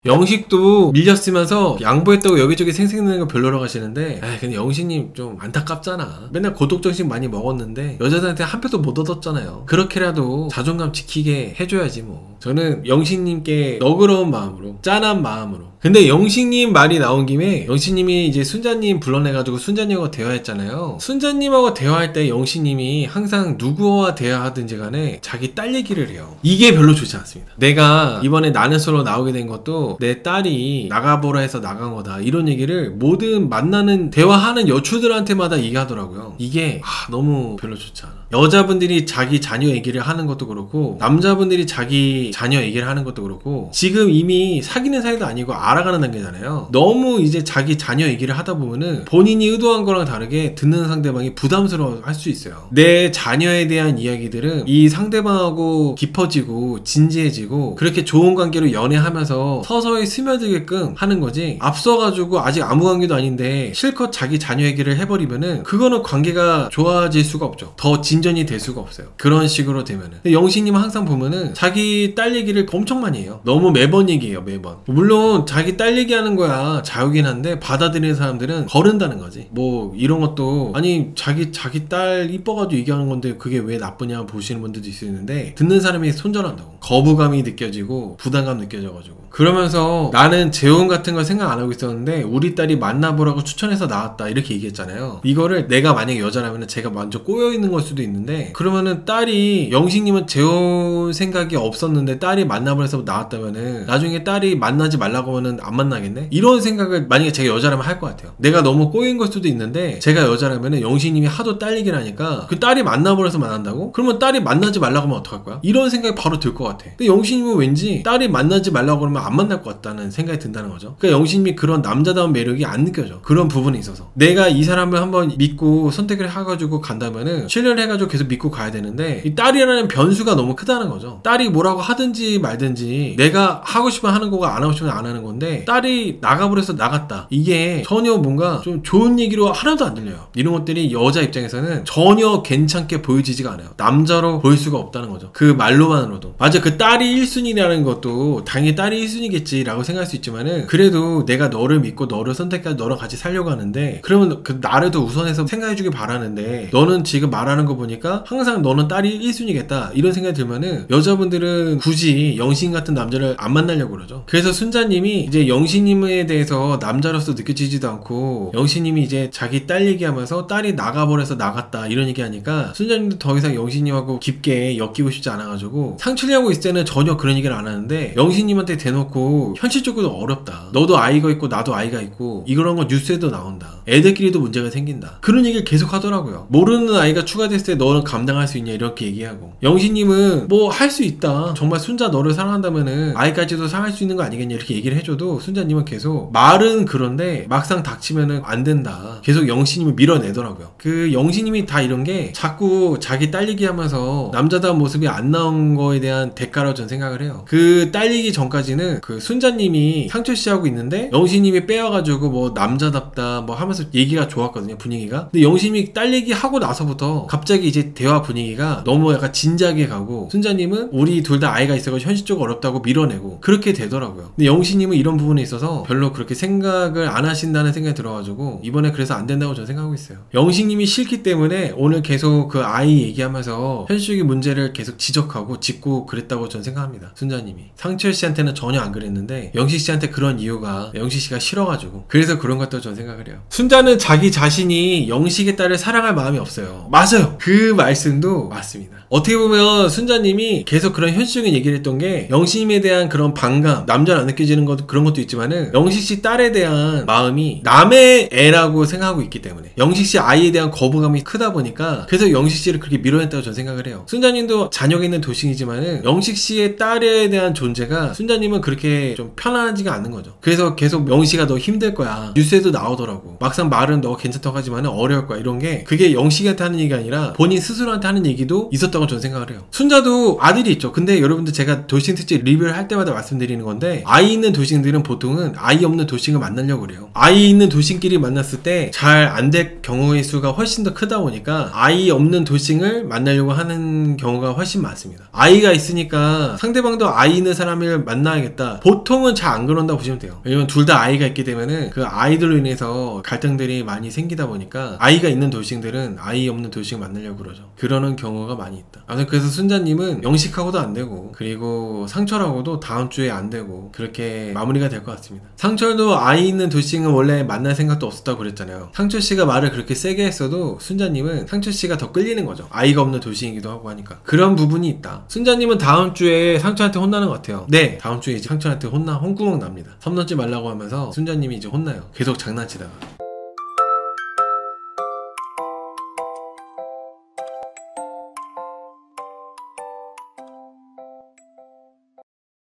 영식도 밀렸으면서 양보했다고 여기저기 생색내는 거 별로라고 하시는데, 근데 영식님 좀 안타깝잖아. 맨날 고독정식 많이 먹었는데 여자들한테 한 표도 못 얻었잖아요. 그렇게라도 자존감 지키게 해줘야지 뭐. 저는 영식님께 너그러운 마음으로, 짠한 마음으로. 근데 영식님 말이 나온 김에 영식님이 이제 순자님 불러내가지고 순자님하고 대화했잖아요. 순자님하고 대화할 때 영식님이 항상 누구와 대화하든지 간에 자기 딸 얘기를 해요. 이게 별로 좋지 않습니다. 내가 이번에 나는 솔로 나오게 된 것도 내 딸이 나가보라 해서 나간 거다, 이런 얘기를 모든 만나는 대화하는 여추들한테마다 얘기하더라고요. 이게 너무 별로 좋지 않아. 여자분들이 자기 자녀 얘기를 하는 것도 그렇고 남자분들이 자기 자녀 얘기를 하는 것도 그렇고, 지금 이미 사귀는 사이도 아니고 알아가는 단계잖아요. 너무 이제 자기 자녀 얘기를 하다 보면은 본인이 의도한 거랑 다르게 듣는 상대방이 부담스러워 할 수 있어요. 내 자녀에 대한 이야기들은 이 상대방하고 깊어지고 진지해지고 그렇게 좋은 관계로 연애하면서 서서히 스며들게끔 하는 거지, 앞서가지고 아직 아무 관계도 아닌데 실컷 자기 자녀 얘기를 해버리면은 그거는 관계가 좋아질 수가 없죠. 더 진전이 될 수가 없어요. 그런 식으로 되면은. 근데 영식님은 항상 보면은 자기 딸 얘기를 엄청 많이 해요. 너무 매번 얘기해요. 매번. 물론 자기 딸 얘기하는 거야 자유긴 한데 받아들이는 사람들은 거른다는 거지. 뭐 이런 것도, 아니 자기 딸 이뻐가지고 얘기하는 건데 그게 왜 나쁘냐 보시는 분들도 있었는데, 듣는 사람이 손절한다고. 거부감이 느껴지고 부담감 느껴져가지고. 그러면서 나는 재혼 같은 걸 생각 안 하고 있었는데 우리 딸이 만나보라고 추천해서 나왔다, 이렇게 얘기했잖아요. 이거를 내가 만약에 여자라면 제가 먼저 꼬여있는 걸 수도 있는데, 그러면은 딸이, 영식님은 재혼 생각이 없었는데 딸이 만나보라 해서 나왔다면은 나중에 딸이 만나지 말라고 하면은 안 만나겠네? 이런 생각을 만약에 제가 여자라면 할 것 같아요. 내가 너무 꼬인 걸 수도 있는데 제가 여자라면은 영식님이 하도 딸 얘기를 하니까 그 딸이 만나보라 해서 만난다고? 그러면 딸이 만나지 말라고 하면 어떡할 거야? 이런 생각이 바로 들 것 같아. 근데 영식님은 왠지 딸이 만나지 말라고 그러면 안 만날 것 같다는 생각이 든다는 거죠. 그러니까 영식님이 그런 남자다운 매력이 안 느껴져. 그런 부분에 있어서 내가 이 사람을 한번 믿고 선택을 해가지고 간다면은 신뢰를 해가지고 계속 믿고 가야 되는데, 이 딸이라는 변수가 너무 크다는 거죠. 딸이 뭐라고 하든지 말든지 내가 하고 싶으면 하는 거고 안 하고 싶으면 안 하는 건데, 딸이 나가버려서 나갔다, 이게 전혀 뭔가 좀 좋은 얘기로 하나도 안 들려요. 이런 것들이 여자 입장에서는 전혀 괜찮게 보여지지가 않아요. 남자로 보일 수가 없다는 거죠. 그 말로만으로도. 맞아, 그 딸이 1순위라는 것도 당연히 딸이 1순위겠지 라고 생각할 수 있지만은, 그래도 내가 너를 믿고 너를 선택해서 너랑 같이 살려고 하는데, 그러면 그 나를 더 우선해서 생각해주길 바라는데 너는 지금 말하는 거 보니까 항상 너는 딸이 1순위겠다 이런 생각이 들면은 여자분들은 굳이 영신 같은 남자를 안 만나려고 그러죠. 그래서 순자님이 이제 영신님에 대해서 남자로서 느껴지지도 않고, 영신님이 이제 자기 딸 얘기하면서 딸이 나가버려서 나갔다 이런 얘기하니까 순자님도 더 이상 영신님하고 깊게 엮이고 싶지 않아가지고 상출리하고 있을 때는 전혀 그런 얘기를 안 하는데, 영신님한테 대놓고 현실적으로 어렵다, 너도 아이가 있고 나도 아이가 있고 이런 거 뉴스에도 나온다, 애들끼리도 문제가 생긴다, 그런 얘기를 계속 하더라고요. 모르는 아이가 추가됐을 때 너는 감당할 수 있냐 이렇게 얘기하고, 영신님은 뭐 할 수 있다, 정말 순자 너를 사랑한다면은 아이까지도 사랑할 수 있는 거 아니겠냐 이렇게 얘기를 해줘도 순자님은 계속 말은 그런데 막상 닥치면은 안 된다, 계속 영신님을 밀어내더라고요. 그 영신님이 다 이런 게 자꾸 자기 딸 얘기하면서 남자다운 모습이 안 나온 거에 대한 대가라고 전 생각을 해요. 그 딸 얘기 전까지는 그 순자님이 상철씨하고 있는데 영신님이 빼와가지고 뭐 남자답다 뭐 하면서 얘기가 좋았거든요, 분위기가. 근데 영신님이 딸 얘기하고 나서부터 갑자기 이제 대화 분위기가 너무 약간 진지하게 가고, 순자님은 우리 둘 다 아이가 있어가지고 현실적으로 어렵다고 밀어내고 그렇게 되더라고요. 근데 영신님은 이런 부분에 있어서 별로 그렇게 생각을 안 하신다는 생각이 들어가지고 이번에 그래서 안 된다고 저는 생각하고 있어요. 영신님이 싫기 때문에 오늘 계속 그 아이 얘기하면서 현실적인 문제를 계속 지적하고 짚고 그랬다고 저는 생각합니다. 순자님이 상철씨한테는 전혀 안 그랬는데 영식씨한테 그런 이유가 영식씨가 싫어가지고 그래서 그런 것 같다고 저는 생각을 해요. 순자는 자기 자신이 영식의 딸을 사랑할 마음이 없어요. 맞아요, 그 말씀도 맞습니다. 어떻게 보면 순자님이 계속 그런 현실적인 얘기를 했던 게 영식님에 대한 그런 반감, 남자는 안 느껴지는 것도 그런 것도 있지만은 영식씨 딸에 대한 마음이 남의 애라고 생각하고 있기 때문에, 영식씨 아이에 대한 거부감이 크다 보니까 그래서 영식씨를 그렇게 밀어냈다고 저는 생각을 해요. 순자님도 자녀가 있는 도식이지만은 영식씨의 딸에 대한 존재가 순자님은 그렇게 좀 편안하지가 않는 거죠. 그래서 계속 영식이가 너 힘들 거야, 뉴스에도 나오더라고, 막상 말은 너 괜찮다고 하지만은 어려울 거야, 이런 게 그게 영식이한테 하는 얘기가 아니라 본인 스스로한테 하는 얘기도 있었다고 저는 생각을 해요. 순자도 아들이 있죠. 근데 여러분들 제가 도싱 특집 리뷰를 할 때마다 말씀드리는 건데 아이 있는 도싱들은 보통은 아이 없는 도싱을 만나려고 그래요. 아이 있는 도싱끼리 만났을 때 잘 안 될 경우의 수가 훨씬 더 크다 보니까 아이 없는 도싱을 만나려고 하는 경우가 훨씬 많습니다. 아이가 있으니까 상대방도 아이 있는 사람을 만나야겠다. 보통은 잘 안 그런다고 보시면 돼요. 왜냐면 둘 다 아이가 있기 때문에 그 아이들로 인해서 갈등들이 많이 생기다 보니까 아이가 있는 도싱들은 아이 없는 도싱을 만나려고 그러죠. 그러는 경우가 많이 있다. 아무튼 그래서 순자님은 영식하고도 안 되고 그리고 상철하고도 다음 주에 안 되고 그렇게 마무리가 될 것 같습니다. 상철도 아이 있는 도싱은 원래 만날 생각도 없었다고 그랬잖아요. 상철씨가 말을 그렇게 세게 했어도 순자님은 상철씨가 더 끌리는 거죠. 아이가 없는 도싱이기도 하고 하니까 그런 부분이 있다. 순자님은 다음 주에 상철한테 혼나는 것 같아요. 네, 다음 주에 이제 상철한테 혼구멍 납니다. 섬 넘지 말라고 하면서 순자님이 이제 혼나요. 계속 장난치다가.